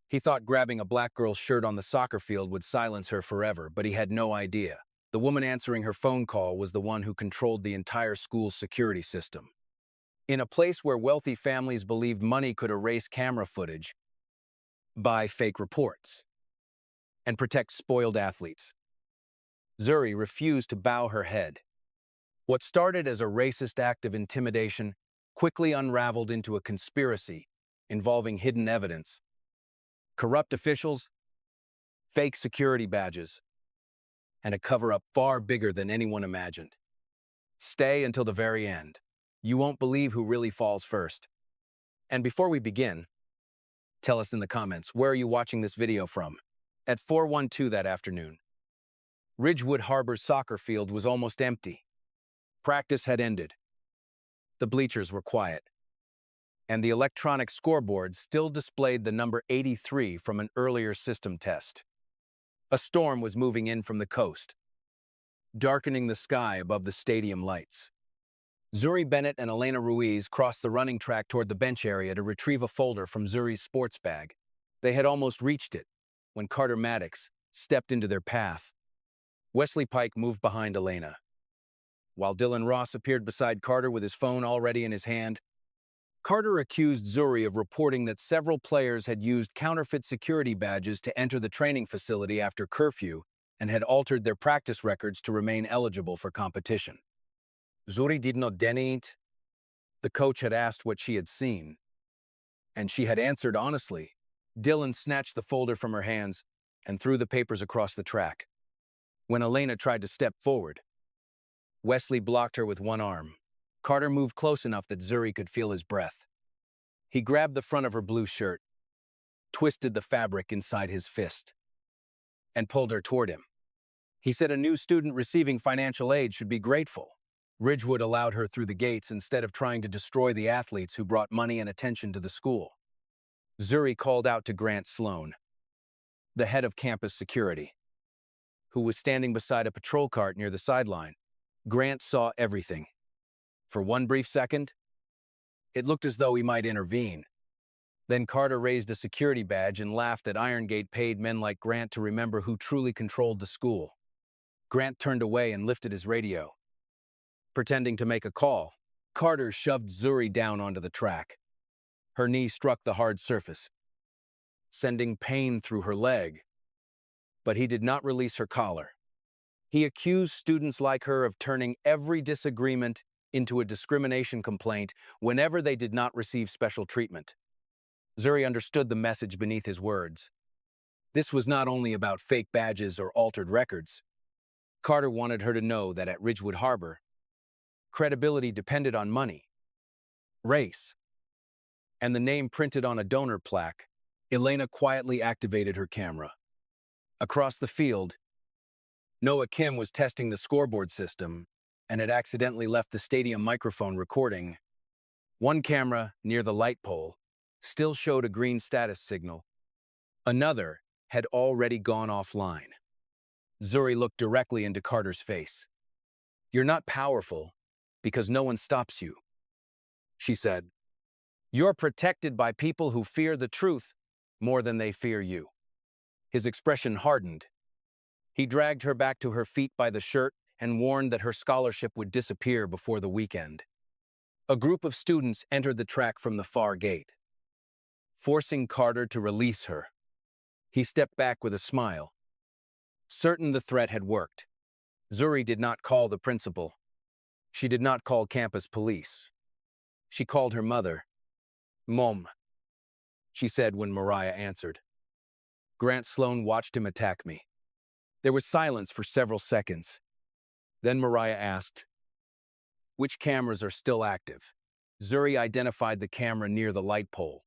He thought grabbing a black girl's shirt on the soccer field would silence her forever, but he had no idea. The woman answering her phone call was the one who controlled the entire school's security system. In a place where wealthy families believed money could erase camera footage, buy fake reports, and protect spoiled athletes, Zuri refused to bow her head. What started as a racist act of intimidation quickly unraveled into a conspiracy involving hidden evidence, corrupt officials, fake security badges, and a cover-up far bigger than anyone imagined. Stay until the very end. You won't believe who really falls first. And before we begin, tell us in the comments, where are you watching this video from? At 4:12 that afternoon, Ridgewood Harbor's soccer field was almost empty. Practice had ended. The bleachers were quiet, and the electronic scoreboard still displayed the number 83 from an earlier system test. A storm was moving in from the coast, darkening the sky above the stadium lights. Zuri Bennett and Elena Ruiz crossed the running track toward the bench area to retrieve a folder from Zuri's sports bag. They had almost reached it when Carter Maddox stepped into their path. Wesley Pike moved behind Elena, while Dylan Ross appeared beside Carter with his phone already in his hand. Carter accused Zuri of reporting that several players had used counterfeit security badges to enter the training facility after curfew and had altered their practice records to remain eligible for competition. Zuri did not deny it. The coach had asked what she had seen, and she had answered honestly. Dylan snatched the folder from her hands and threw the papers across the track. When Elena tried to step forward, Wesley blocked her with one arm. Carter moved close enough that Zuri could feel his breath. He grabbed the front of her blue shirt, twisted the fabric inside his fist, and pulled her toward him. He said a new student receiving financial aid should be grateful. Ridgewood allowed her through the gates instead of trying to destroy the athletes who brought money and attention to the school. Zuri called out to Grant Sloan, the head of campus security, who was standing beside a patrol cart near the sideline. Grant saw everything. For one brief second, it looked as though he might intervene. Then Carter raised a security badge and laughed that Irongate paid men like Grant to remember who truly controlled the school. Grant turned away and lifted his radio. Pretending to make a call, Carter shoved Zuri down onto the track. Her knee struck the hard surface, sending pain through her leg. But he did not release her collar. He accused students like her of turning every disagreement into a discrimination complaint whenever they did not receive special treatment. Zuri understood the message beneath his words. This was not only about fake badges or altered records. Carter wanted her to know that at Ridgewood Harbor, credibility depended on money, race, and the name printed on a donor plaque. Elena quietly activated her camera. Across the field, Noah Kim was testing the scoreboard system and had accidentally left the stadium microphone recording. One camera, near the light pole, still showed a green status signal. Another had already gone offline. Zuri looked directly into Carter's face. "You're not powerful because no one stops you," she said. "You're protected by people who fear the truth more than they fear you." His expression hardened. He dragged her back to her feet by the shirt and warned that her scholarship would disappear before the weekend. A group of students entered the track from the far gate, forcing Carter to release her. He stepped back with a smile, certain the threat had worked. Zuri did not call the principal. She did not call campus police. She called her mother. "Mom," she said when Mariah answered. Grant Sloan watched him attack me. There was silence for several seconds. Then Mariah asked, "Which cameras are still active?" Zuri identified the camera near the light pole.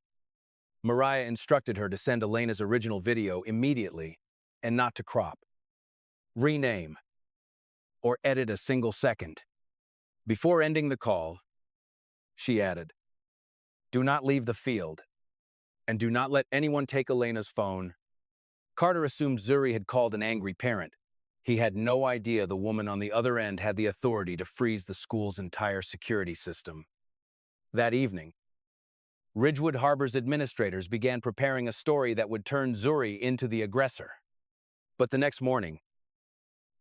Mariah instructed her to send Elena's original video immediately and not to crop, rename, or edit a single second. Before ending the call, she added, "Do not leave the field, and do not let anyone take Elena's phone." Carter assumed Zuri had called an angry parent. He had no idea the woman on the other end had the authority to freeze the school's entire security system. That evening, Ridgewood Harbor's administrators began preparing a story that would turn Zuri into the aggressor. But the next morning,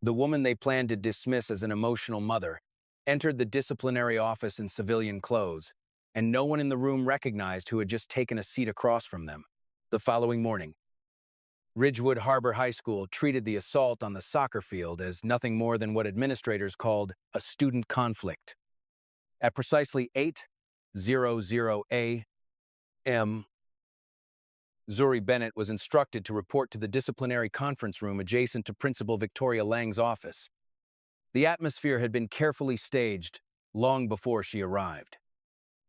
the woman they planned to dismiss as an emotional mother entered the disciplinary office in civilian clothes, and no one in the room recognized who had just taken a seat across from them. The following morning, Ridgewood Harbor High School treated the assault on the soccer field as nothing more than what administrators called a student conflict. At precisely 8:00 a.m., Zuri Bennett was instructed to report to the disciplinary conference room adjacent to Principal Victoria Lang's office. The atmosphere had been carefully staged long before she arrived.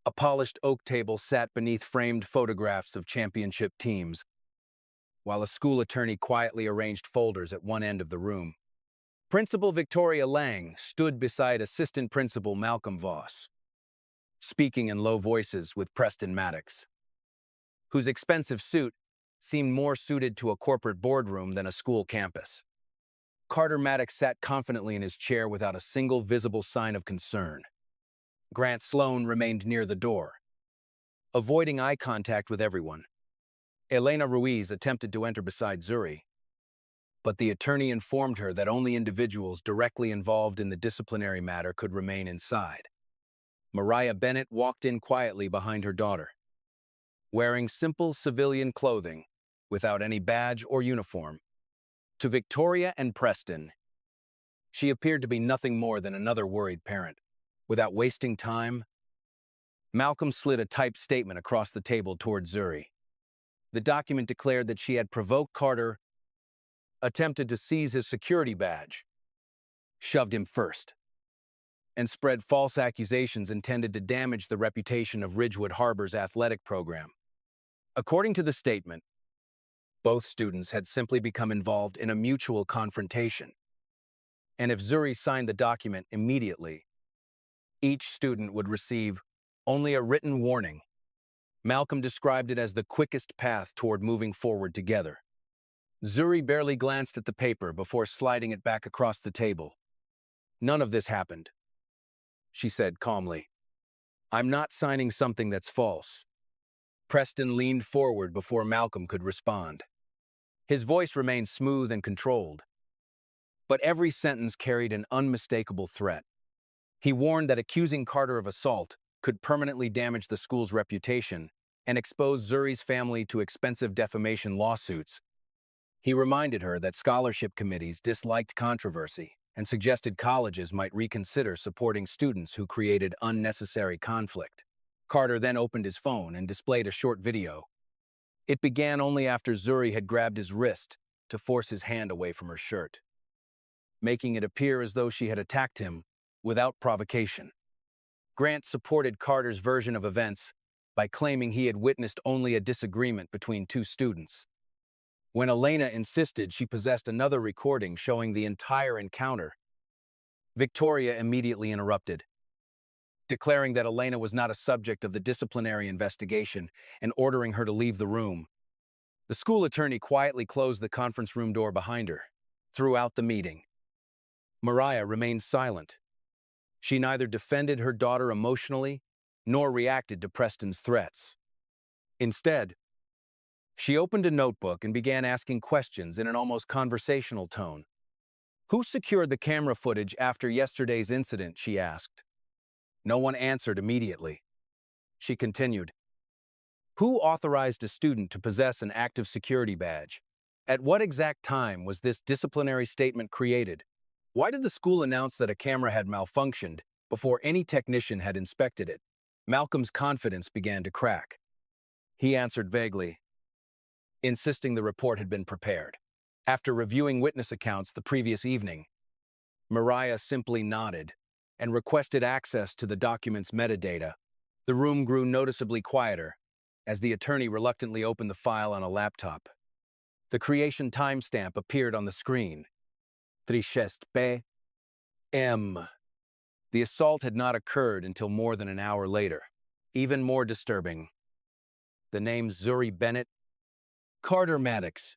A polished oak table sat beneath framed photographs of championship teams, while a school attorney quietly arranged folders at one end of the room. Principal Victoria Lang stood beside Assistant Principal Malcolm Voss, speaking in low voices with Preston Maddox, whose expensive suit seemed more suited to a corporate boardroom than a school campus. Carter Maddox sat confidently in his chair without a single visible sign of concern. Grant Sloan remained near the door, avoiding eye contact with everyone. Elena Ruiz attempted to enter beside Zuri, but the attorney informed her that only individuals directly involved in the disciplinary matter could remain inside. Mariah Bennett walked in quietly behind her daughter, wearing simple civilian clothing without any badge or uniform. To Victoria and Preston, she appeared to be nothing more than another worried parent. Without wasting time, Malcolm slid a typed statement across the table toward Zuri. The document declared that she had provoked Carter, attempted to seize his security badge, shoved him first, and spread false accusations intended to damage the reputation of Ridgewood Harbor's athletic program. According to the statement, both students had simply become involved in a mutual confrontation, and if Zuri signed the document immediately, each student would receive only a written warning. Malcolm described it as the quickest path toward moving forward together. Zuri barely glanced at the paper before sliding it back across the table. "None of this happened," she said calmly. "I'm not signing something that's false." Preston leaned forward before Malcolm could respond. His voice remained smooth and controlled, but every sentence carried an unmistakable threat. He warned that accusing Carter of assault could permanently damage the school's reputation and expose Zuri's family to expensive defamation lawsuits. He reminded her that scholarship committees disliked controversy and suggested colleges might reconsider supporting students who created unnecessary conflict. Carter then opened his phone and displayed a short video. It began only after Zuri had grabbed his wrist to force his hand away from her shirt, making it appear as though she had attacked him without provocation. Grant supported Carter's version of events by claiming he had witnessed only a disagreement between two students. When Elena insisted she possessed another recording showing the entire encounter, Victoria immediately interrupted, declaring that Elena was not a subject of the disciplinary investigation and ordering her to leave the room. The school attorney quietly closed the conference room door behind her. Throughout the meeting, Mariah remained silent. She neither defended her daughter emotionally nor reacted to Preston's threats. Instead, she opened a notebook and began asking questions in an almost conversational tone. "Who secured the camera footage after yesterday's incident?" she asked. No one answered immediately. She continued, "Who authorized a student to possess an active security badge? At what exact time was this disciplinary statement created? Why did the school announce that a camera had malfunctioned before any technician had inspected it?" Malcolm's confidence began to crack. He answered vaguely, insisting the report had been prepared. After reviewing witness accounts the previous evening, Mariah simply nodded and requested access to the document's metadata. The room grew noticeably quieter as the attorney reluctantly opened the file on a laptop. The creation timestamp appeared on the screen. 3:06 p.m. The assault had not occurred until more than an hour later. Even more disturbing, the names Zuri Bennett, Carter Maddox,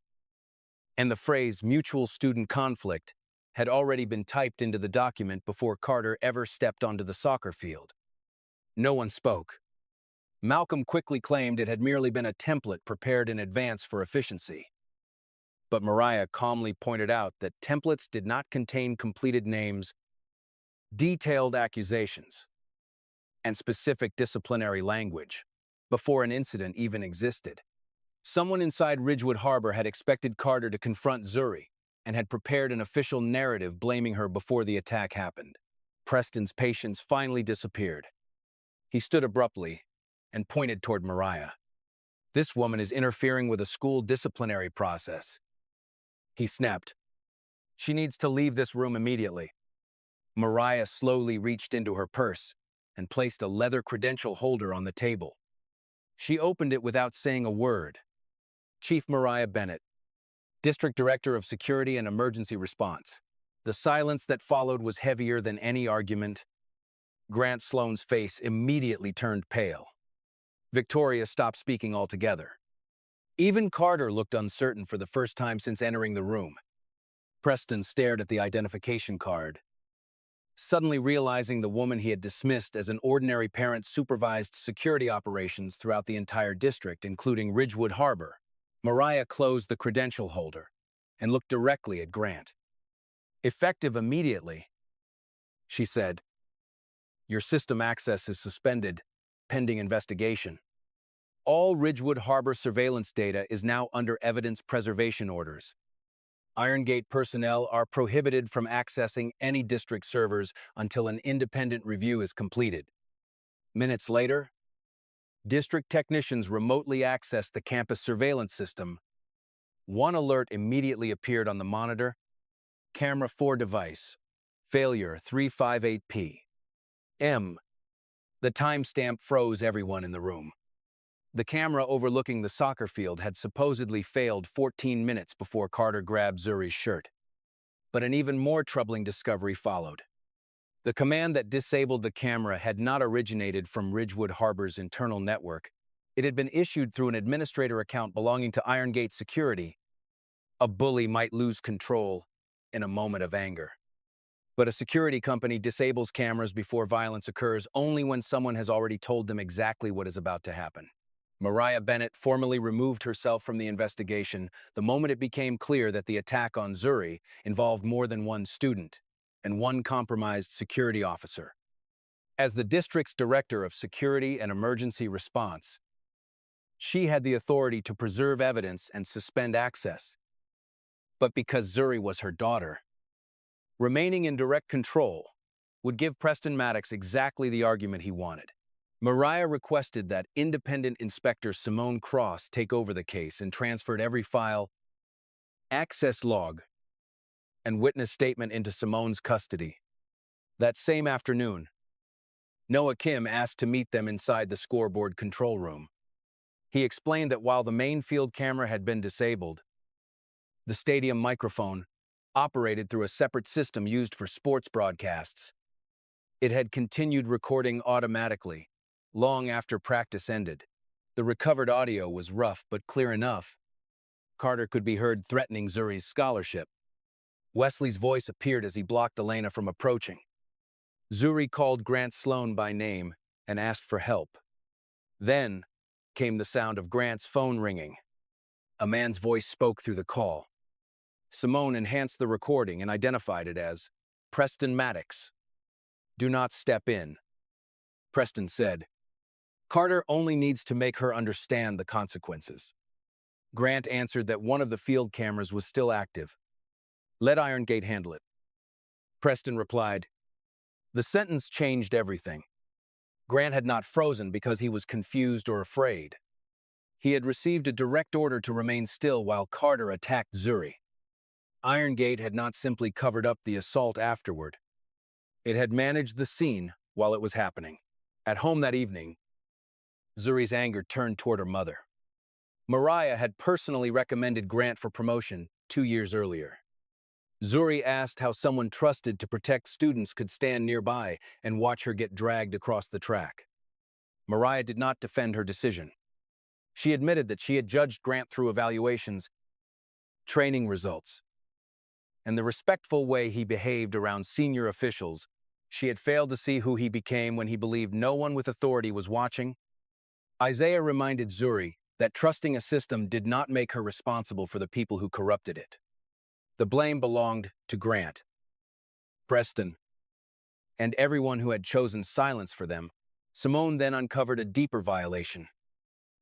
and the phrase mutual student conflict had already been typed into the document before Carter ever stepped onto the soccer field. No one spoke. Malcolm quickly claimed it had merely been a template prepared in advance for efficiency. But Mariah calmly pointed out that templates did not contain completed names, detailed accusations, and specific disciplinary language before an incident even existed. Someone inside Ridgewood Harbor had expected Carter to confront Zuri and had prepared an official narrative blaming her before the attack happened. Preston's patience finally disappeared. He stood abruptly and pointed toward Mariah. "This woman is interfering with a school disciplinary process," he snapped. "She needs to leave this room immediately." Mariah slowly reached into her purse and placed a leather credential holder on the table. She opened it without saying a word. Chief Mariah Bennett, District Director of Security and Emergency Response. The silence that followed was heavier than any argument. Grant Sloan's face immediately turned pale. Victoria stopped speaking altogether. Even Carter looked uncertain for the first time since entering the room. Preston stared at the identification card. Suddenly realizing the woman he had dismissed as an ordinary parent supervised security operations throughout the entire district, including Ridgewood Harbor, Mariah closed the credential holder and looked directly at Grant. "Effective immediately," she said. "Your system access is suspended, pending investigation. All Ridgewood Harbor surveillance data is now under evidence preservation orders. Iron Gate personnel are prohibited from accessing any district servers until an independent review is completed." Minutes later, district technicians remotely accessed the campus surveillance system. One alert immediately appeared on the monitor: Camera 4 device, failure 358P. The timestamp froze everyone in the room. The camera overlooking the soccer field had supposedly failed 14 minutes before Carter grabbed Zuri's shirt. But an even more troubling discovery followed. The command that disabled the camera had not originated from Ridgewood Harbor's internal network. It had been issued through an administrator account belonging to Iron Gate Security. A bully might lose control in a moment of anger. But a security company disables cameras before violence occurs only when someone has already told them exactly what is about to happen. Mariah Bennett formally removed herself from the investigation the moment it became clear that the attack on Zuri involved more than one student and one compromised security officer. As the district's director of security and emergency response, she had the authority to preserve evidence and suspend access. But because Zuri was her daughter, remaining in direct control would give Preston Maddox exactly the argument he wanted. Mariah requested that independent inspector Simone Cross take over the case and transferred every file, access log, and witness statement into Simone's custody. That same afternoon, Noah Kim asked to meet them inside the scoreboard control room. He explained that while the main field camera had been disabled, the stadium microphone, operated through a separate system used for sports broadcasts, it had continued recording automatically, long after practice ended. The recovered audio was rough but clear enough. Carter could be heard threatening Zuri's scholarship. Wesley's voice appeared as he blocked Elena from approaching. Zuri called Grant Sloan by name and asked for help. Then came the sound of Grant's phone ringing. A man's voice spoke through the call. Simone enhanced the recording and identified it as Preston Maddox. "Do not step in," Preston said. "Carter only needs to make her understand the consequences." Grant answered that one of the field cameras was still active. "Let Iron Gate handle it." Preston replied. The sentence changed everything. Grant had not frozen because he was confused or afraid. He had received a direct order to remain still while Carter attacked Zuri. Iron Gate had not simply covered up the assault afterward. It had managed the scene while it was happening. At home that evening, Zuri's anger turned toward her mother. Mariah had personally recommended Grant for promotion 2 years earlier. Zuri asked how someone trusted to protect students could stand nearby and watch her get dragged across the track. Mariah did not defend her decision. She admitted that she had judged Grant through evaluations, training results, and the respectful way he behaved around senior officials. She had failed to see who he became when he believed no one with authority was watching. Isaiah reminded Zuri that trusting a system did not make her responsible for the people who corrupted it. The blame belonged to Grant, Preston, and everyone who had chosen silence for them. Simone then uncovered a deeper violation.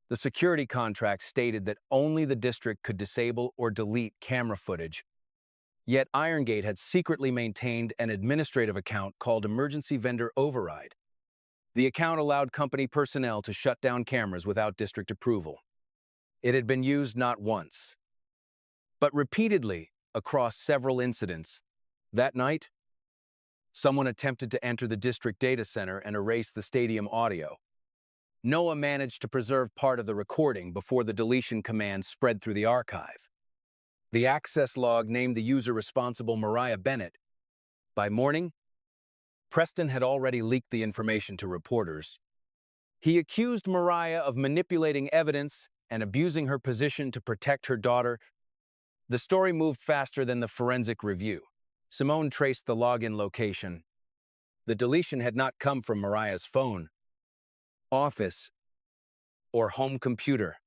The security contract stated that only the district could disable or delete camera footage. Yet Irongate had secretly maintained an administrative account called Emergency Vendor Override. The account allowed company personnel to shut down cameras without district approval. It had been used not once, but repeatedly across several incidents. That night, someone attempted to enter the district data center and erase the stadium audio. Noah managed to preserve part of the recording before the deletion command spread through the archive. The access log named the user responsible Mariah Bennett. By morning, Preston had already leaked the information to reporters. He accused Mariah of manipulating evidence and abusing her position to protect her daughter. The story moved faster than the forensic review. Simone traced the login location. The deletion had not come from Mariah's phone, office, or home computer.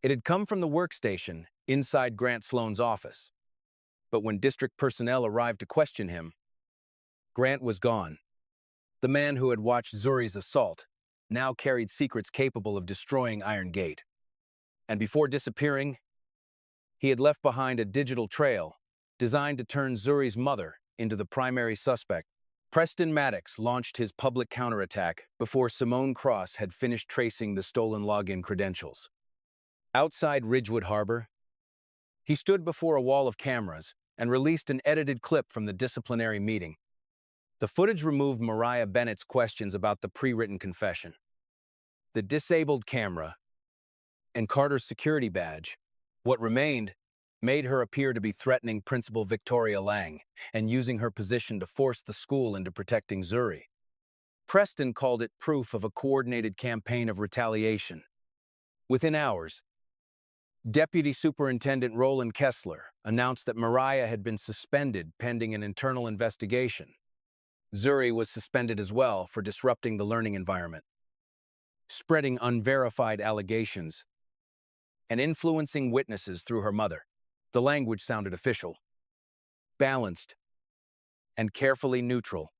It had come from the workstation inside Grant Sloan's office. But when district personnel arrived to question him, Grant was gone. The man who had watched Zuri's assault now carried secrets capable of destroying Iron Gate. And before disappearing, he had left behind a digital trail designed to turn Zuri's mother into the primary suspect. Preston Maddox launched his public counterattack before Simone Cross had finished tracing the stolen login credentials. Outside Ridgewood Harbor, he stood before a wall of cameras and released an edited clip from the disciplinary meeting. The footage removed Mariah Bennett's questions about the pre-written confession. The disabled camera and Carter's security badge, what remained, made her appear to be threatening Principal Victoria Lang and using her position to force the school into protecting Zuri. Preston called it proof of a coordinated campaign of retaliation. Within hours, Deputy Superintendent Roland Kessler announced that Mariah had been suspended pending an internal investigation. Zuri was suspended as well for disrupting the learning environment, spreading unverified allegations, and influencing witnesses through her mother. The language sounded official, balanced, and carefully neutral.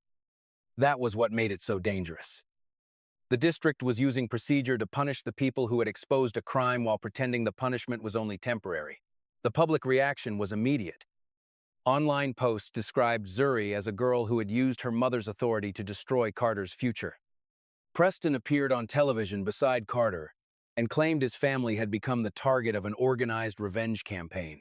That was what made it so dangerous. The district was using procedure to punish the people who had exposed a crime while pretending the punishment was only temporary. The public reaction was immediate. Online posts described Zuri as a girl who had used her mother's authority to destroy Carter's future. Preston appeared on television beside Carter and claimed his family had become the target of an organized revenge campaign.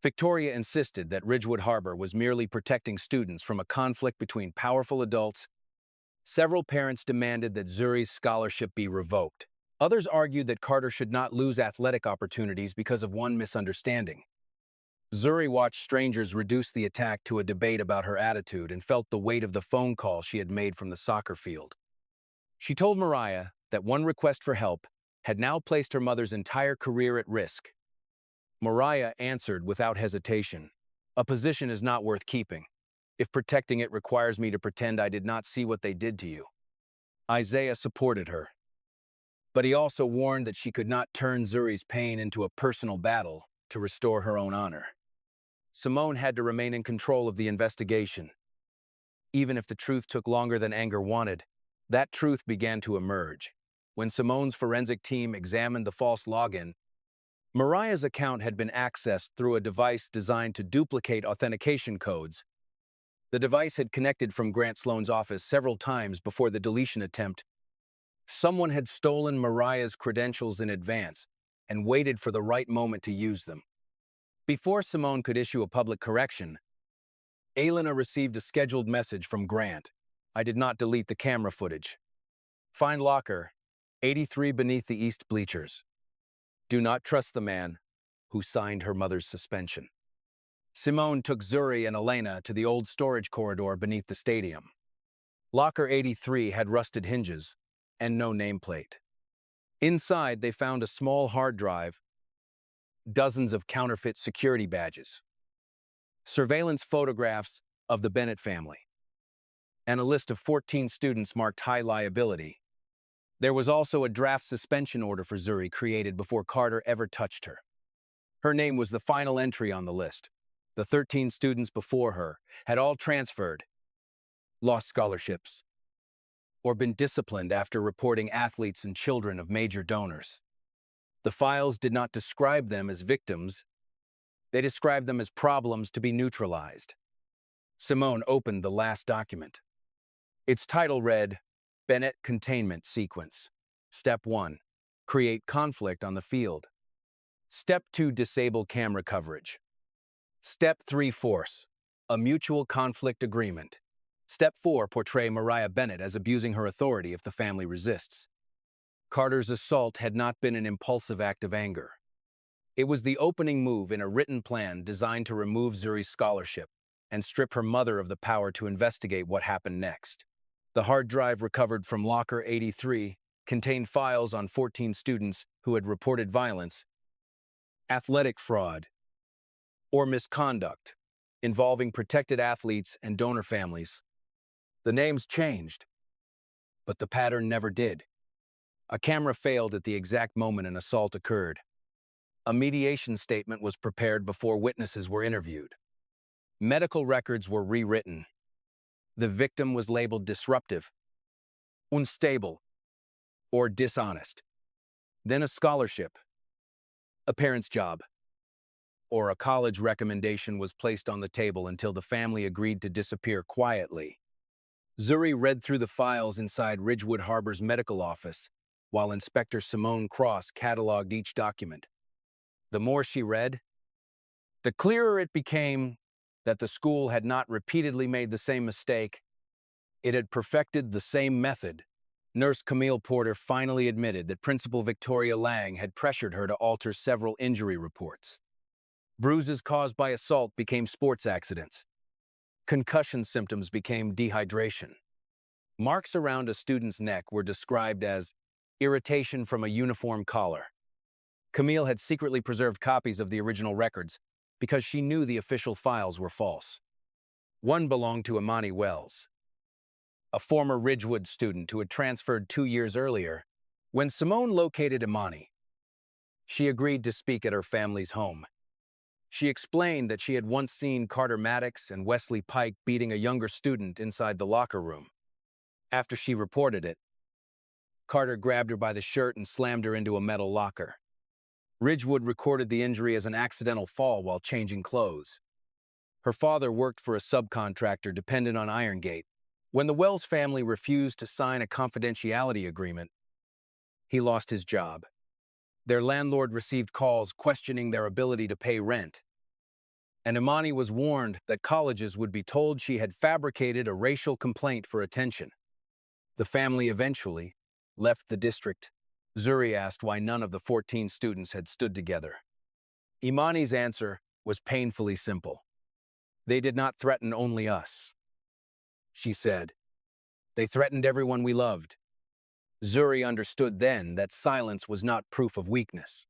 Victoria insisted that Ridgewood Harbor was merely protecting students from a conflict between powerful adults. Several parents demanded that Zuri's scholarship be revoked. Others argued that Carter should not lose athletic opportunities because of one misunderstanding. Zuri watched strangers reduce the attack to a debate about her attitude and felt the weight of the phone call she had made from the soccer field. She told Mariah that one request for help had now placed her mother's entire career at risk. Mariah answered without hesitation, "A position is not worth keeping, if protecting it requires me to pretend I did not see what they did to you." Isaiah supported her, but he also warned that she could not turn Zuri's pain into a personal battle to restore her own honor. Simone had to remain in control of the investigation. Even if the truth took longer than anger wanted, that truth began to emerge. When Simone's forensic team examined the false login, Mariah's account had been accessed through a device designed to duplicate authentication codes. The device had connected from Grant Sloan's office several times before the deletion attempt. Someone had stolen Mariah's credentials in advance and waited for the right moment to use them. Before Simone could issue a public correction, Elena received a scheduled message from Grant. "I did not delete the camera footage. Find locker 83 beneath the east bleachers. Do not trust the man who signed her mother's suspension." Simone took Zuri and Elena to the old storage corridor beneath the stadium. Locker 83 had rusted hinges and no nameplate. Inside, they found a small hard drive, dozens of counterfeit security badges, surveillance photographs of the Bennett family, and a list of 14 students marked high liability. There was also a draft suspension order for Zuri created before Carter ever touched her. Her name was the final entry on the list. The 13 students before her had all transferred, lost scholarships, or been disciplined after reporting athletes and children of major donors. The files did not describe them as victims, they described them as problems to be neutralized. Simone opened the last document. Its title read, Bennett Containment Sequence. Step 1. Create conflict on the field. Step 2. Disable camera coverage. Step 3. Force. A mutual conflict agreement. Step 4. Portray Mariah Bennett as abusing her authority if the family resists. Carter's assault had not been an impulsive act of anger. It was the opening move in a written plan designed to remove Zuri's scholarship and strip her mother of the power to investigate what happened next. The hard drive recovered from Locker 83 contained files on 14 students who had reported violence, athletic fraud, or misconduct involving protected athletes and donor families. The names changed, but the pattern never did. A camera failed at the exact moment an assault occurred. A mediation statement was prepared before witnesses were interviewed. Medical records were rewritten. The victim was labeled disruptive, unstable, or dishonest. Then a scholarship, a parent's job, or a college recommendation was placed on the table until the family agreed to disappear quietly. Zuri read through the files inside Ridgewood Harbor's medical office, while Inspector Simone Cross cataloged each document. The more she read, the clearer it became that the school had not repeatedly made the same mistake. It had perfected the same method. Nurse Camille Porter finally admitted that Principal Victoria Lang had pressured her to alter several injury reports. Bruises caused by assault became sports accidents. Concussion symptoms became dehydration. Marks around a student's neck were described as irritation from a uniform collar. Camille had secretly preserved copies of the original records because she knew the official files were false. One belonged to Imani Wells, a former Ridgewood student who had transferred 2 years earlier. When Simone located Imani, she agreed to speak at her family's home. She explained that she had once seen Carter Maddox and Wesley Pike beating a younger student inside the locker room. After she reported it, Carter grabbed her by the shirt and slammed her into a metal locker. Ridgewood recorded the injury as an accidental fall while changing clothes. Her father worked for a subcontractor dependent on Irongate. When the Wells family refused to sign a confidentiality agreement, he lost his job. Their landlord received calls questioning their ability to pay rent, and Imani was warned that colleges would be told she had fabricated a racial complaint for attention. The family eventually left the district. Zuri asked why none of the 14 students had stood together. Imani's answer was painfully simple. They did not threaten only us, she said. They threatened everyone we loved. Zuri understood then that silence was not proof of weakness.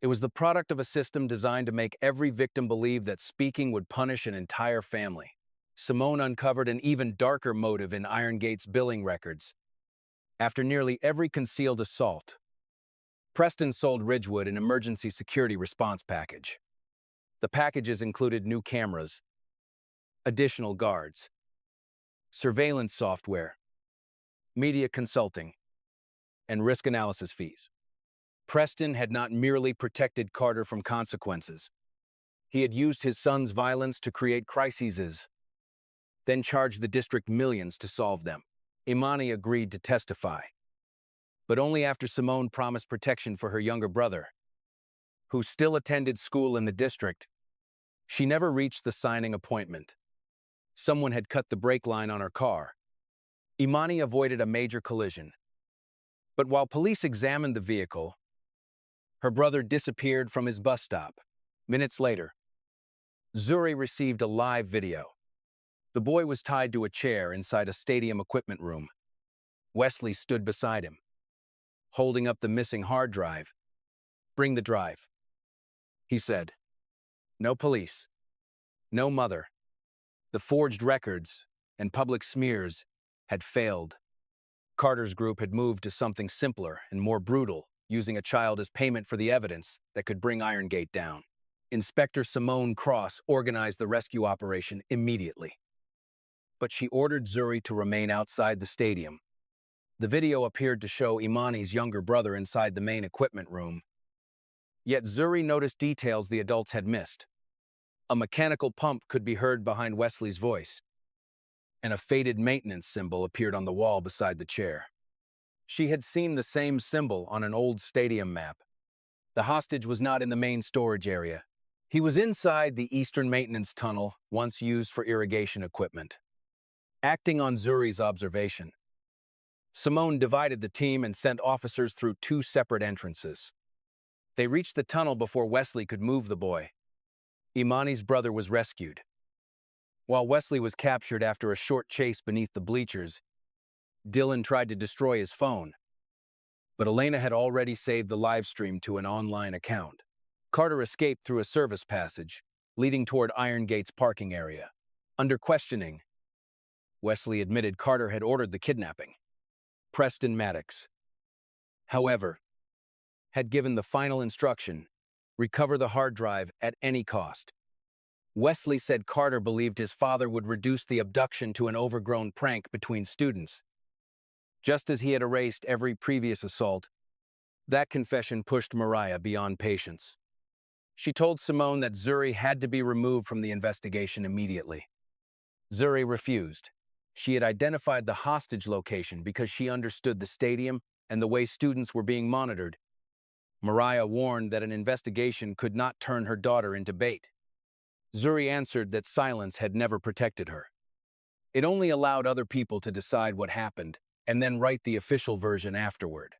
It was the product of a system designed to make every victim believe that speaking would punish an entire family. Simone uncovered an even darker motive in Irongate's billing records. After nearly every concealed assault, Preston sold Ridgewood an emergency security response package. The packages included new cameras, additional guards, surveillance software, media consulting, and risk analysis fees. Preston had not merely protected Carter from consequences. He had used his son's violence to create crises, then charged the district millions to solve them. Imani agreed to testify, but only after Simone promised protection for her younger brother, who still attended school in the district. She never reached the signing appointment. Someone had cut the brake line on her car. Imani avoided a major collision, but while police examined the vehicle, her brother disappeared from his bus stop. Minutes later, Zuri received a live video. The boy was tied to a chair inside a stadium equipment room. Wesley stood beside him, holding up the missing hard drive. "Bring the drive," he said. No police, no mother. The forged records and public smears had failed. Carter's group had moved to something simpler and more brutal, using a child as payment for the evidence that could bring Irongate down. Inspector Simone Cross organized the rescue operation immediately. But she ordered Zuri to remain outside the stadium. The video appeared to show Imani's younger brother inside the main equipment room. Yet Zuri noticed details the adults had missed. A mechanical pump could be heard behind Wesley's voice, and a faded maintenance symbol appeared on the wall beside the chair. She had seen the same symbol on an old stadium map. The hostage was not in the main storage area. He was inside the eastern maintenance tunnel, once used for irrigation equipment. Acting on Zuri's observation, Simone divided the team and sent officers through two separate entrances. They reached the tunnel before Wesley could move the boy. Imani's brother was rescued. While Wesley was captured after a short chase beneath the bleachers, Dylan tried to destroy his phone, but Elena had already saved the live stream to an online account. Carter escaped through a service passage, leading toward Irongate's parking area. Under questioning, Wesley admitted Carter had ordered the kidnapping. Preston Maddox, however, had given the final instruction: recover the hard drive at any cost. Wesley said Carter believed his father would reduce the abduction to an overgrown prank between students. Just as he had erased every previous assault, that confession pushed Mariah beyond patience. She told Simone that Zuri had to be removed from the investigation immediately. Zuri refused. She had identified the hostage location because she understood the stadium and the way students were being monitored. Mariah warned that an investigation could not turn her daughter into bait. Zuri answered that silence had never protected her. It only allowed other people to decide what happened and then write the official version afterward.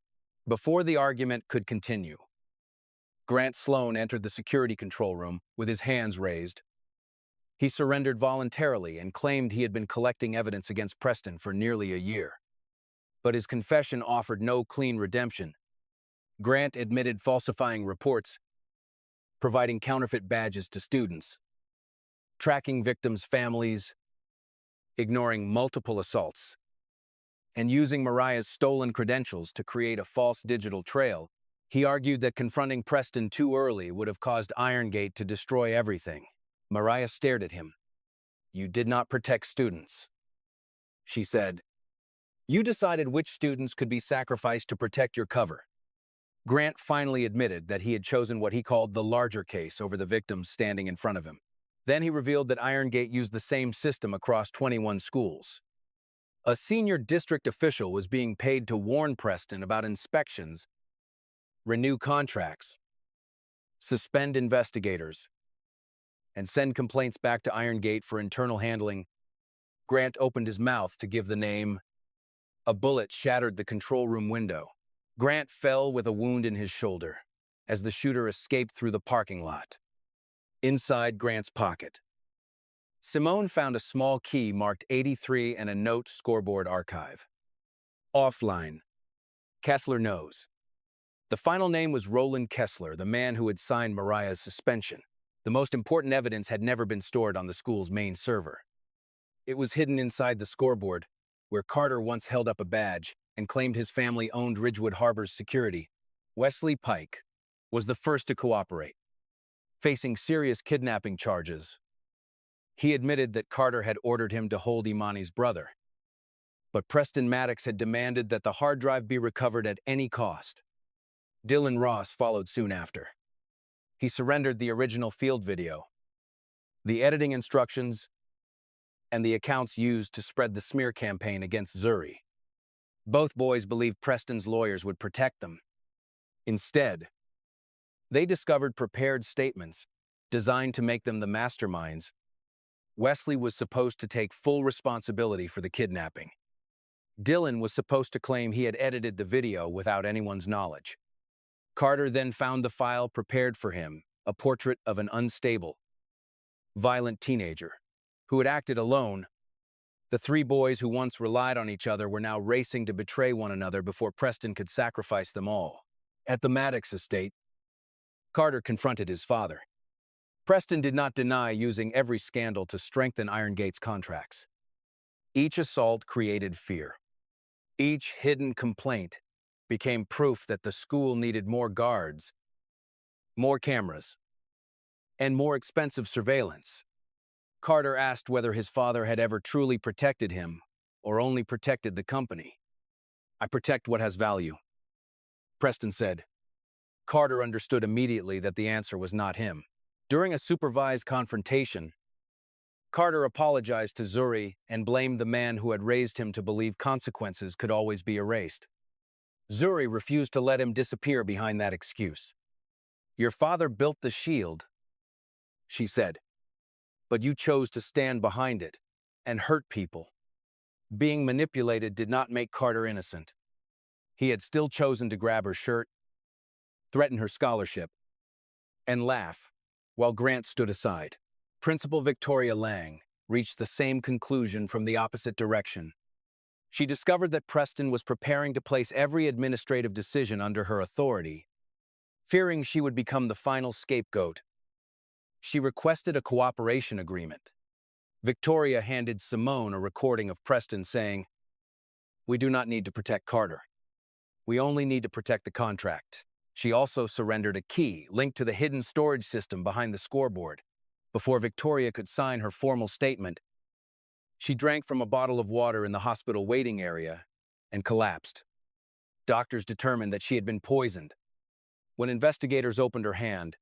Before the argument could continue, Grant Sloan entered the security control room with his hands raised. He surrendered voluntarily and claimed he had been collecting evidence against Preston for nearly a year. But his confession offered no clean redemption. Grant admitted falsifying reports, providing counterfeit badges to students, tracking victims' families, ignoring multiple assaults, and using Mariah's stolen credentials to create a false digital trail. He argued that confronting Preston too early would have caused Irongate to destroy everything. Mariah stared at him. "You did not protect students," she said. "You decided which students could be sacrificed to protect your cover." Grant finally admitted that he had chosen what he called the larger case over the victims standing in front of him. Then he revealed that Irongate used the same system across 21 schools. A senior district official was being paid to warn Preston about inspections, renew contracts, suspend investigators, and send complaints back to Irongate for internal handling. Grant opened his mouth to give the name. A bullet shattered the control room window. Grant fell with a wound in his shoulder as the shooter escaped through the parking lot. Inside Grant's pocket, Simone found a small key marked 83 and a note scoreboard archive. Offline. Kessler knows. The final name was Roland Kessler, the man who had signed Mariah's suspension. The most important evidence had never been stored on the school's main server. It was hidden inside the scoreboard, where Carter once held up a badge and claimed his family owned Ridgewood Harbor's security. Wesley Pike was the first to cooperate, facing serious kidnapping charges. He admitted that Carter had ordered him to hold Imani's brother, but Preston Maddox had demanded that the hard drive be recovered at any cost. Dylan Ross followed soon after. He surrendered the original field video, the editing instructions, and the accounts used to spread the smear campaign against Zuri. Both boys believed Preston's lawyers would protect them. Instead, they discovered prepared statements designed to make them the masterminds. Wesley was supposed to take full responsibility for the kidnapping. Dylan was supposed to claim he had edited the video without anyone's knowledge. Carter then found the file prepared for him, a portrait of an unstable, violent teenager who had acted alone. The three boys who once relied on each other were now racing to betray one another before Preston could sacrifice them all. At the Maddox estate, Carter confronted his father. Preston did not deny using every scandal to strengthen Irongate's contracts. Each assault created fear. Each hidden complaint became proof that the school needed more guards, more cameras, and more expensive surveillance. Carter asked whether his father had ever truly protected him or only protected the company. "I protect what has value," Preston said. Carter understood immediately that the answer was not him. During a supervised confrontation, Carter apologized to Zuri and blamed the man who had raised him to believe consequences could always be erased. Zuri refused to let him disappear behind that excuse. "Your father built the shield," she said, "but you chose to stand behind it and hurt people." Being manipulated did not make Carter innocent. He had still chosen to grab her shirt, threaten her scholarship, and laugh while Grant stood aside. Principal Victoria Lang reached the same conclusion from the opposite direction. She discovered that Preston was preparing to place every administrative decision under her authority, fearing she would become the final scapegoat. She requested a cooperation agreement. Victoria handed Simone a recording of Preston saying, "We do not need to protect Carter. We only need to protect the contract." She also surrendered a key linked to the hidden storage system behind the scoreboard. Before Victoria could sign her formal statement, she drank from a bottle of water in the hospital waiting area and collapsed. Doctors determined that she had been poisoned. When investigators opened her hand,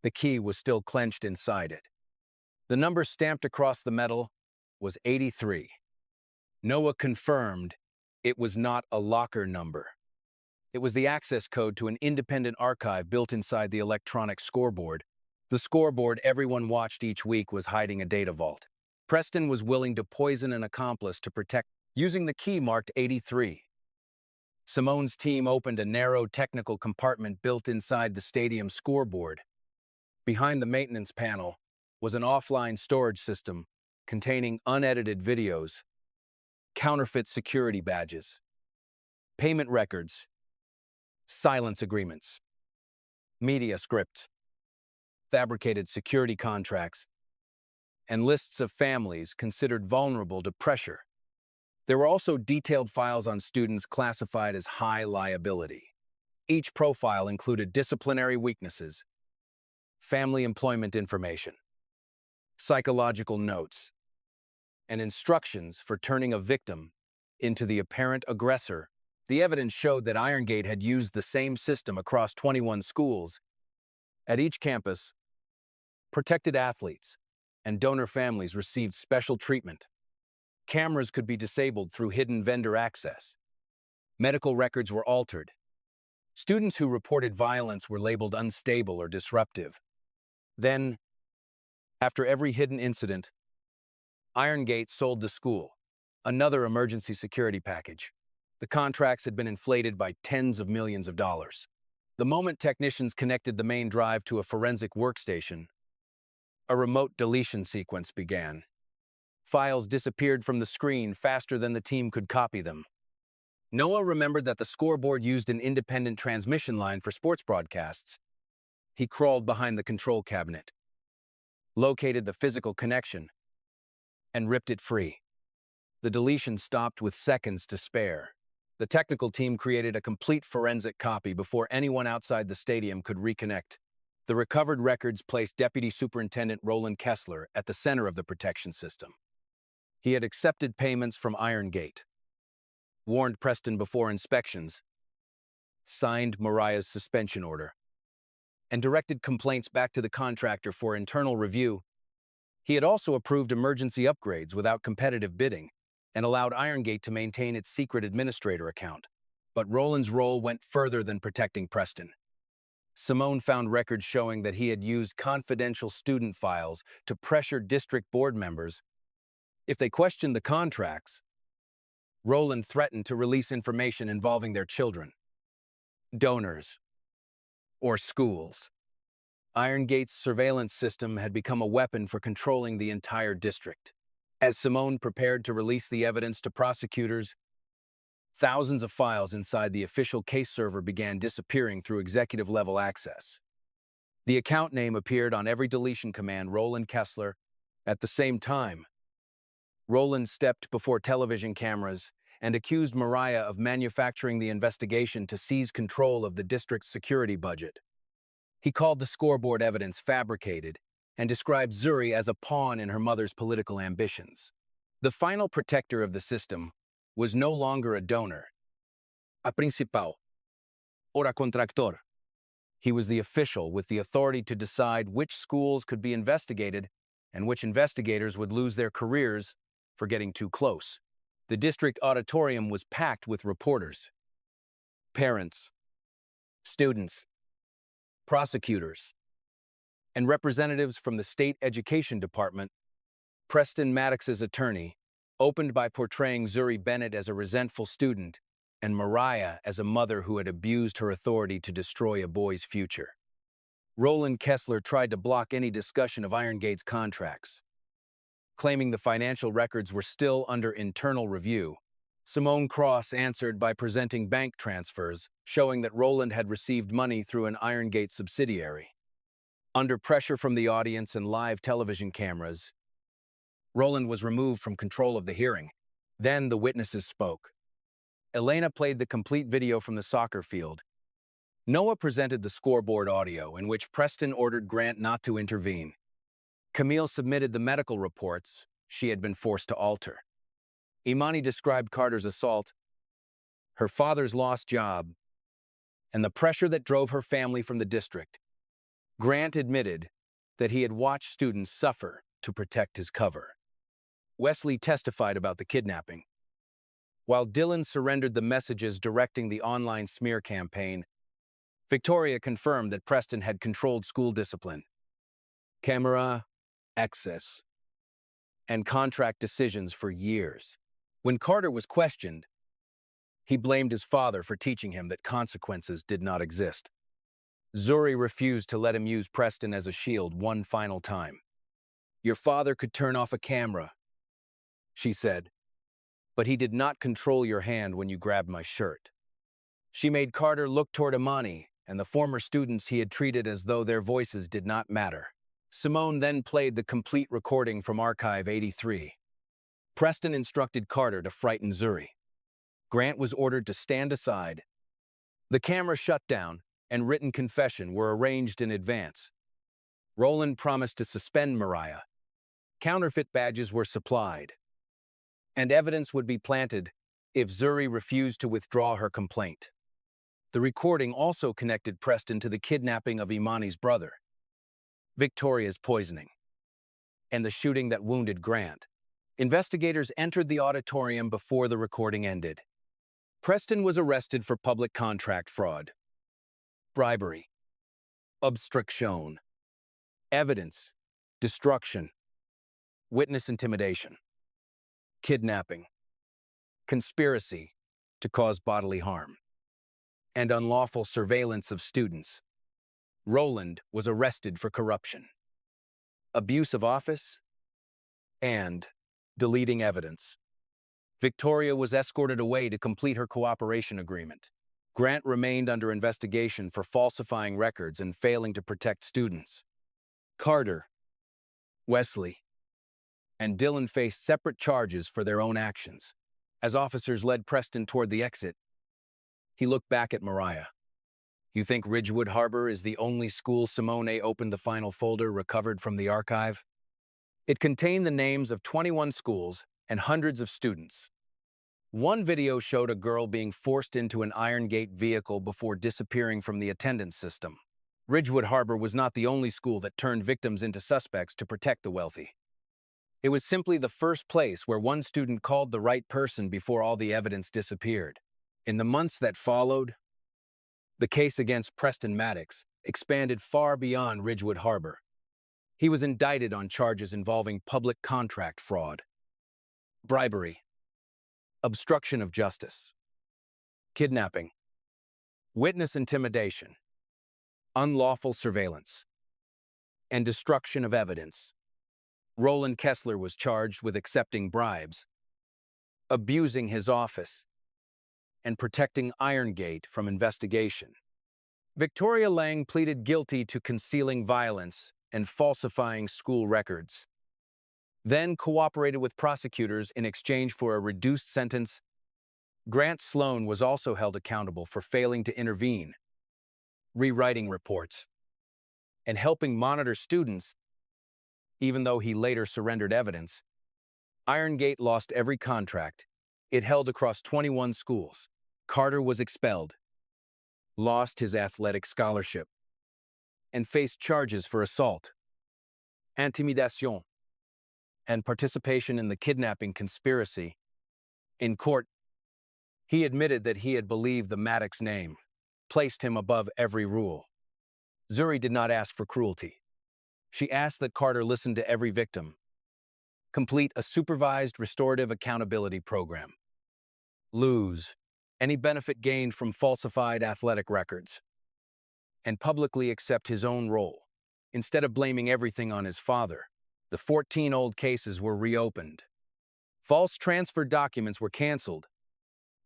the key was still clenched inside it. The number stamped across the metal was 83. Noah confirmed it was not a locker number. It was the access code to an independent archive built inside the electronic scoreboard. The scoreboard everyone watched each week was hiding a data vault. Preston was willing to poison an accomplice to protect, using the key marked 83. Simone's team opened a narrow technical compartment built inside the stadium scoreboard. Behind the maintenance panel was an offline storage system containing unedited videos, counterfeit security badges, payment records, silence agreements, media scripts, fabricated security contracts, and lists of families considered vulnerable to pressure. There were also detailed files on students classified as high liability. Each profile included disciplinary weaknesses, family employment information, psychological notes, and instructions for turning a victim into the apparent aggressor. The evidence showed that Irongate had used the same system across 21 schools. At each campus, protected athletes and donor families received special treatment. Cameras could be disabled through hidden vendor access. Medical records were altered. Students who reported violence were labeled unstable or disruptive. Then, after every hidden incident, Irongate sold the school another emergency security package. The contracts had been inflated by tens of millions of dollars. The moment technicians connected the main drive to a forensic workstation, a remote deletion sequence began. Files disappeared from the screen faster than the team could copy them. Noah remembered that the scoreboard used an independent transmission line for sports broadcasts. He crawled behind the control cabinet, located the physical connection, and ripped it free. The deletion stopped with seconds to spare. The technical team created a complete forensic copy before anyone outside the stadium could reconnect. The recovered records placed Deputy Superintendent Roland Kessler at the center of the protection system. He had accepted payments from Irongate, warned Preston before inspections, signed Mariah's suspension order, and directed complaints back to the contractor for internal review. He had also approved emergency upgrades without competitive bidding and allowed Irongate to maintain its secret administrator account. But Roland's role went further than protecting Preston. Simone found records showing that he had used confidential student files to pressure district board members. If they questioned the contracts, Roland threatened to release information involving their children, donors, or schools. Irongate's surveillance system had become a weapon for controlling the entire district. As Simone prepared to release the evidence to prosecutors, thousands of files inside the official case server began disappearing through executive-level access. The account name appeared on every deletion command, Roland Kessler. At the same time, Roland stepped before television cameras and accused Mariah of manufacturing the investigation to seize control of the district's security budget. He called the scoreboard evidence fabricated and described Zuri as a pawn in her mother's political ambitions. The final protector of the system was no longer a donor, a principal, or a contractor. He was the official with the authority to decide which schools could be investigated and which investigators would lose their careers for getting too close. The district auditorium was packed with reporters, parents, students, prosecutors, and representatives from the state education department. Preston Maddox's attorney opened by portraying Zuri Bennett as a resentful student and Mariah as a mother who had abused her authority to destroy a boy's future. Roland Kessler tried to block any discussion of Irongate's contracts, claiming the financial records were still under internal review. Simone Cross answered by presenting bank transfers, showing that Roland had received money through an Irongate subsidiary. Under pressure from the audience and live television cameras, Roland was removed from control of the hearing. Then the witnesses spoke. Elena played the complete video from the soccer field. Noah presented the scoreboard audio, in which Preston ordered Grant not to intervene. Camille submitted the medical reports she had been forced to alter. Imani described Carter's assault, her father's lost job, and the pressure that drove her family from the district. Grant admitted that he had watched students suffer to protect his cover. Wesley testified about the kidnapping, while Dylan surrendered the messages directing the online smear campaign. Victoria confirmed that Preston had controlled school discipline, camera access, and contract decisions for years. When Carter was questioned, he blamed his father for teaching him that consequences did not exist. Zuri refused to let him use Preston as a shield one final time. "Your father could turn off a camera," she said, "but he did not control your hand when you grabbed my shirt." She made Carter look toward Imani and the former students he had treated as though their voices did not matter. Simone then played the complete recording from Archive 83. Preston instructed Carter to frighten Zuri. Grant was ordered to stand aside. The camera shut down and written confession were arranged in advance. Roland promised to suspend Mariah. Counterfeit badges were supplied, and evidence would be planted if Zuri refused to withdraw her complaint. The recording also connected Preston to the kidnapping of Imani's brother, Victoria's poisoning, and the shooting that wounded Grant. Investigators entered the auditorium before the recording ended. Preston was arrested for public contract fraud, bribery, obstruction, evidence, destruction, witness intimidation, kidnapping, conspiracy to cause bodily harm, and unlawful surveillance of students. Roland was arrested for corruption, abuse of office, and deleting evidence. Victoria was escorted away to complete her cooperation agreement. Grant remained under investigation for falsifying records and failing to protect students. Carter, Wesley, and Dylan faced separate charges for their own actions. As officers led Preston toward the exit, he looked back at Mariah. "You think Ridgewood Harbor is the only school?" Simone opened the final folder recovered from the archive. It contained the names of 21 schools and hundreds of students. One video showed a girl being forced into an Irongate vehicle before disappearing from the attendance system. Ridgewood Harbor was not the only school that turned victims into suspects to protect the wealthy. It was simply the first place where one student called the right person before all the evidence disappeared. In the months that followed, the case against Preston Maddox expanded far beyond Ridgewood Harbor. He was indicted on charges involving public contract fraud, bribery, obstruction of justice, kidnapping, witness intimidation, unlawful surveillance, and destruction of evidence. Roland Kessler was charged with accepting bribes, abusing his office, and protecting Irongate from investigation. Victoria Lang pleaded guilty to concealing violence and falsifying school records, then cooperated with prosecutors in exchange for a reduced sentence Grant Sloan was also held accountable for failing to intervene, rewriting reports, and helping monitor students, even though he later surrendered evidence. Irongate lost every contract it held across 21 schools. Carter was expelled, lost his athletic scholarship, and faced charges for assault, intimidation, and participation in the kidnapping conspiracy. In court, he admitted that he had believed the Maddox name, placed him above every rule. Zuri did not ask for cruelty. She asked that Carter listen to every victim, complete a supervised restorative accountability program, lose any benefit gained from falsified athletic records, and publicly accept his own role. Instead of blaming everything on his father, the 14 old cases were reopened. False transfer documents were canceled.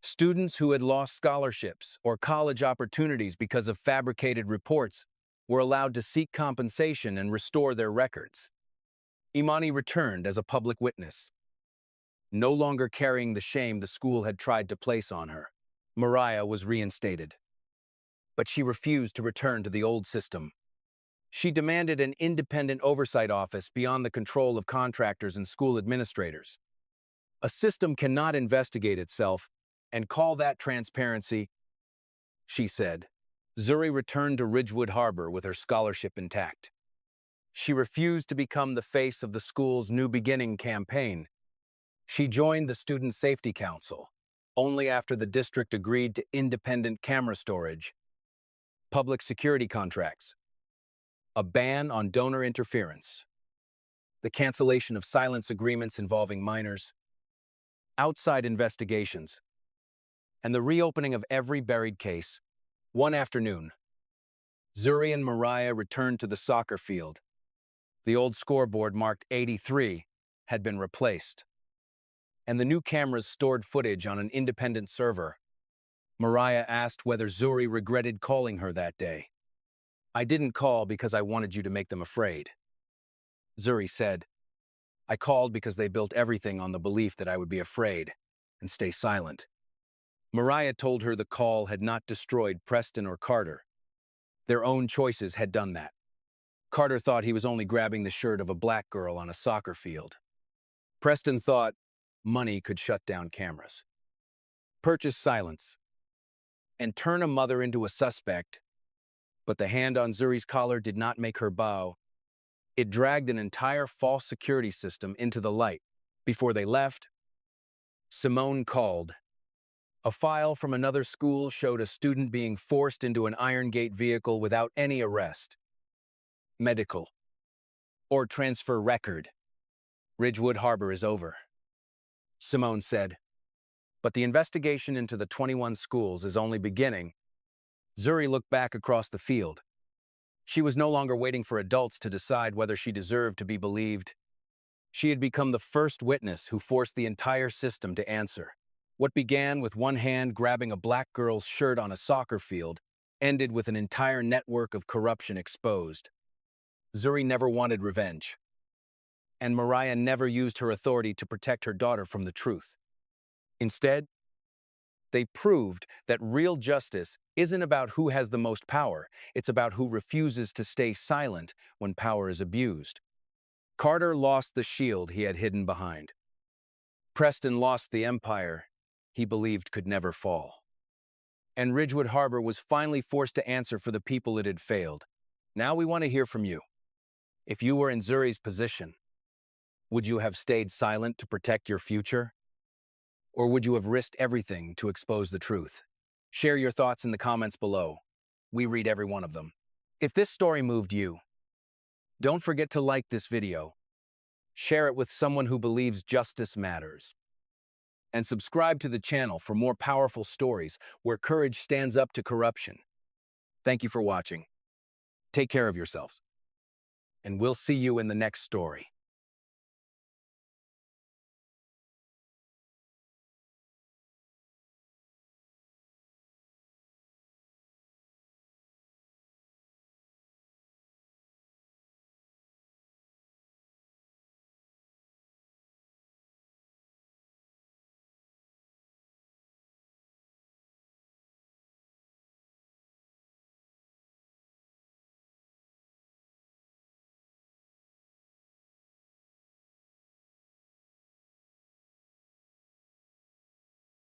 Students who had lost scholarships or college opportunities because of fabricated reports were allowed to seek compensation and restore their records. Imani returned as a public witness, no longer carrying the shame the school had tried to place on her. Mariah was reinstated, but she refused to return to the old system. She demanded an independent oversight office beyond the control of contractors and school administrators. A system cannot investigate itself and call that transparency, she said. Zuri returned to Ridgewood Harbor with her scholarship intact. She refused to become the face of the school's New Beginning campaign. She joined the Student Safety Council only after the district agreed to independent camera storage, public security contracts, a ban on donor interference, the cancellation of silence agreements involving minors, outside investigations, and the reopening of every buried case. One afternoon, Zuri and Mariah returned to the soccer field. The old scoreboard marked 83 had been replaced, and the new cameras stored footage on an independent server. Mariah asked whether Zuri regretted calling her that day. "I didn't call because I wanted you to make them afraid," Zuri said. "I called because they built everything on the belief that I would be afraid and stay silent." Mariah told her the call had not destroyed Preston or Carter. Their own choices had done that. Carter thought he was only grabbing the shirt of a black girl on a soccer field. Preston thought money could shut down cameras, purchase silence, and turn a mother into a suspect. But the hand on Zuri's collar did not make her bow. It dragged an entire false security system into the light. Before they left, Simone called. A file from another school showed a student being forced into an Irongate vehicle without any arrest, medical, or transfer record. "Ridgewood Harbor is over," Simone said. "But the investigation into the 21 schools is only beginning." Zuri looked back across the field. She was no longer waiting for adults to decide whether she deserved to be believed. She had become the first witness who forced the entire system to answer. What began with one hand grabbing a black girl's shirt on a soccer field ended with an entire network of corruption exposed. Zuri never wanted revenge, and Mariah never used her authority to protect her daughter from the truth. Instead, they proved that real justice isn't about who has the most power, it's about who refuses to stay silent when power is abused. Carter lost the shield he had hidden behind. Preston lost the empire he believed could never fall. And Ridgewood Harbor was finally forced to answer for the people it had failed. Now we want to hear from you. If you were in Zuri's position, would you have stayed silent to protect your future? Or would you have risked everything to expose the truth? Share your thoughts in the comments below. We read every one of them. If this story moved you, don't forget to like this video, share it with someone who believes justice matters, and subscribe to the channel for more powerful stories where courage stands up to corruption. Thank you for watching. Take care of yourselves, and we'll see you in the next story.